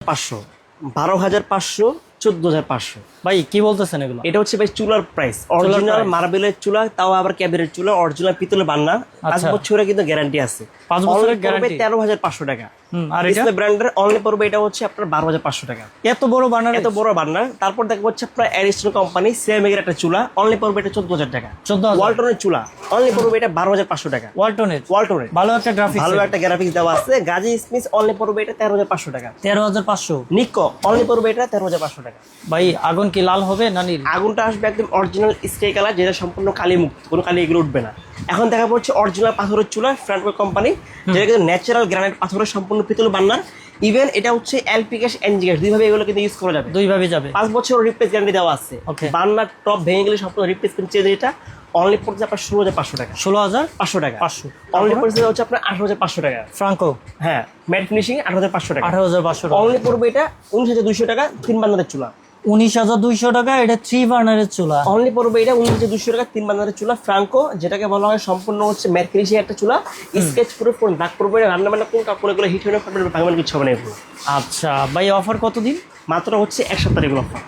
12,500, 12,500, 14,500। ভাই কি বলতেছেন এগুলো? এটা হচ্ছে ভাই চুলার প্রাইস, অরিজিনাল মার্বেলের চুলা, তাও আবার ক্যাবিনেট চুলা, অরিজিনাল পিতলের বান্না। 5 বছরের কিন্তু গ্যারান্টি আছে। 5 বছরের গ্যারান্টি। 13,500 টাকা। আর এটা ডিসপ্লে ব্র্যান্ডের অনলি পড়বে এটা হচ্ছে আপনার 12,500 টাকা। এত বড় বানার, এত বড় বান্না। তারপর দেখবো হচ্ছে আপনার অ্যারিস্টন কোম্পানি সিরামিকের একটা চুলা, অনলি পড়বে এটা 14,000 টাকা। 14,000। ওয়ালটনের চুলা অনলি পড়বে এটা 12,500 টাকা। ওয়ালটনের ওয়ালটনের ভালো একটা গ্রাফিক্স, ভালো একটা গ্রাফিক্স দেওয়া আছে। গাজী স্মিথ অনলি পড়বে এটা 13,500 টাকা। 13,500। নিকো অনলি পড়বে এটা 13,500 টাকা। ভাই আগুন কি লাল হবে না নীল? আগুনটা আসবে একদম অরিজিনাল স্কাই কালার, যেটা সম্পূর্ণ কালি মুক্ত, কোনো কালি এগুলো উঠবে না। এখন দেখা পড়ছে অরিজিনাল পাথরের চুলা, ফ্রান্কো কোম্পানি, যেটা কিন্তু ন্যাচারাল গ্রানাইট পাথরের সম্পূর্ণ পিতল বান্নার। ইভেন এটা হচ্ছে এলপি গ্যাস, এনজি গ্যাস, দুইভাবে এগুলো কিন্তু ইউজ করা যাবে। দুইভাবে যাবে। 5 বছর রিপ্লেস গ্যারান্টি দেওয়া আছে। Okay. বান্নার টপ ভেঙে গেলে সম্পূর্ণ রিপ্লেসমেন্ট চেঞ্জ। এটা অনলি পড়ছে আপনার 16,500 টাকা। 16,500 টাকা। 500। অনলি পড়ছে হচ্ছে আপনার 18,500 টাকা। ফ্রাঙ্কো হ্যাঁ, ম্যাট ফিনিশিং 18,500 টাকা। 18,500 অনলি পড়বে এটা 19,200 টাকা। 3 বান্নারের চুলা 19,200 টাকা। এটা 3 বার্নারের চুলা। অনলি পড়বে এটা 19,200 টাকা। 3 বান্নারের চুলা ফ্রাঙ্কো, যেটাকে বলা হয় সম্পূর্ণ হচ্ছে ম্যাট ফিনিশিং একটা চুলা। স্কেচ প্রুফ, কোন দাগ পড়বে না, রান্না বান্না কোন কাপড় এগুলো হিট হয়ে না, ফাটবে ভাঙবেন কিছু হবে না এগুলো। আচ্ছা ভাই, অফার কতদিন? মাত্র হচ্ছে 1 সপ্তাহের এগুলো offer।